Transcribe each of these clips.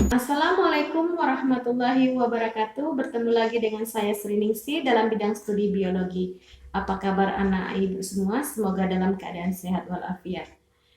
Assalamualaikum warahmatullahi wabarakatuh. Bertemu lagi dengan saya Sri Ningsi dalam bidang studi biologi. Apa kabar anak ibu semua? Semoga dalam keadaan sehat walafiat.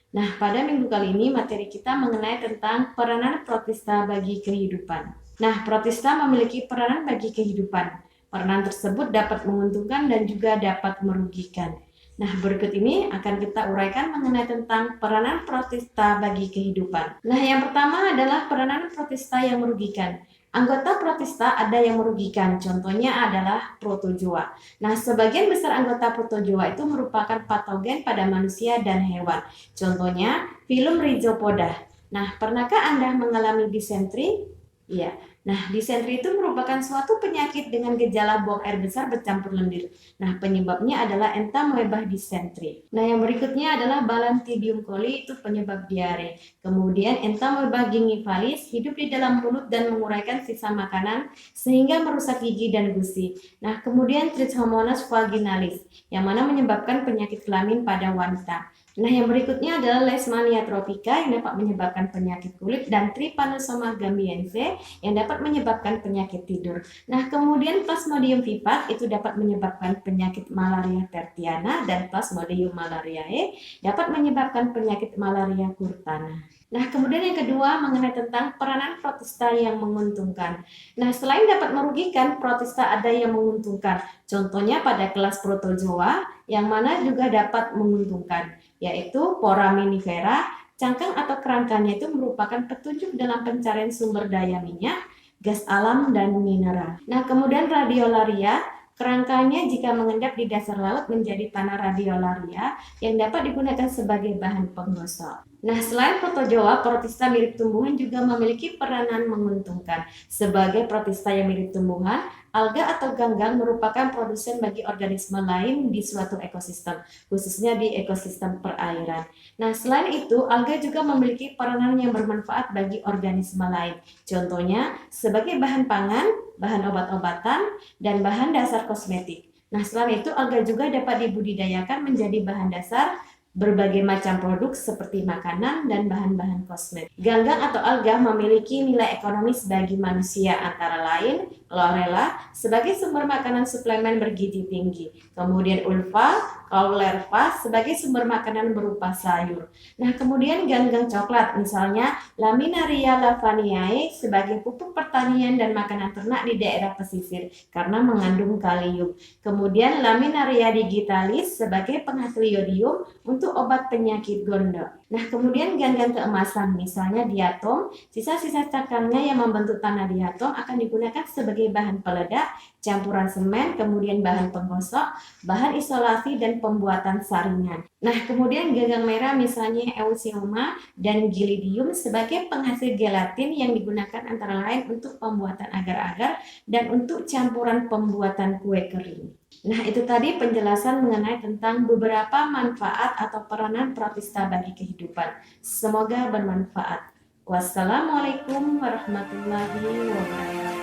Nah, pada minggu kali ini materi kita mengenai tentang peranan protista bagi kehidupan. Nah, protista memiliki peranan bagi kehidupan. Peranan tersebut dapat menguntungkan dan juga dapat merugikan. Nah, berikut ini akan kita uraikan mengenai tentang peranan protista bagi kehidupan. Nah, yang pertama adalah peranan protista yang merugikan. Anggota protista ada yang merugikan, contohnya adalah protozoa. Nah, sebagian besar anggota protozoa itu merupakan patogen pada manusia dan hewan. Contohnya, filum Rhizopoda. Nah, pernahkah Anda mengalami disentri? Iya. Nah, disentri itu merupakan suatu penyakit dengan gejala buang air besar bercampur lendir. Nah, penyebabnya adalah entamoeba disentri. Nah, yang berikutnya adalah Balantidium coli, itu penyebab diare. Kemudian entamoeba gingivalis hidup di dalam mulut dan menguraikan sisa makanan sehingga merusak gigi dan gusi. Nah, kemudian Trichomonas vaginalis yang mana menyebabkan penyakit kelamin pada wanita. Nah, yang berikutnya adalah Leishmania tropica yang dapat menyebabkan penyakit kulit dan Trypanosoma gambiense yang dapat menyebabkan penyakit tidur. Nah, kemudian Plasmodium vivax itu dapat menyebabkan penyakit malaria tertiana dan Plasmodium malariae dapat menyebabkan penyakit malaria curtana. Nah, kemudian yang kedua mengenai tentang peranan protista yang menguntungkan. Nah, selain dapat merugikan, protista ada yang menguntungkan. Contohnya pada kelas protozoa yang mana juga dapat menguntungkan, yaitu foraminifera, cangkang atau kerangkanya itu merupakan petunjuk dalam pencarian sumber daya minyak, gas alam, dan mineral. Nah, kemudian radiolaria, kerangkanya jika mengendap di dasar laut menjadi tanah radiolaria yang dapat digunakan sebagai bahan penggosok. Nah, selain protozoa, protista mirip tumbuhan juga memiliki peranan menguntungkan. Sebagai protista yang mirip tumbuhan, alga atau ganggang merupakan produsen bagi organisme lain di suatu ekosistem, khususnya di ekosistem perairan. Nah, selain itu, alga juga memiliki peranan yang bermanfaat bagi organisme lain. Contohnya, sebagai bahan pangan, bahan obat-obatan, dan bahan dasar kosmetik. Nah, selain itu, alga juga dapat dibudidayakan menjadi bahan dasar berbagai macam produk seperti makanan dan bahan-bahan kosmetik. Ganggang atau alga memiliki nilai ekonomis bagi manusia antara lain chlorella sebagai sumber makanan suplemen bergizi tinggi. Kemudian ulva, larva sebagai sumber makanan berupa sayur. Nah, kemudian ganggang coklat misalnya Laminaria lavaniae sebagai pupuk pertanian dan makanan ternak di daerah pesisir karena mengandung kalium. Kemudian Laminaria digitalis sebagai penghasil yodium untuk obat penyakit gondok. Nah, kemudian ganggang keemasan misalnya diatom, sisa-sisa cangkangnya yang membentuk tanah diatom akan digunakan sebagai bahan peledak, campuran semen, kemudian bahan penggosok, bahan isolasi dan pembuatan saringan. Nah, kemudian ganggang merah misalnya Eusebia dan Gilidium sebagai penghasil gelatin yang digunakan antara lain untuk pembuatan agar-agar dan untuk campuran pembuatan kue kering. Nah, itu tadi penjelasan mengenai tentang beberapa manfaat atau peranan protista bagi kehidupan. Semoga bermanfaat. Wassalamualaikum warahmatullahi wabarakatuh.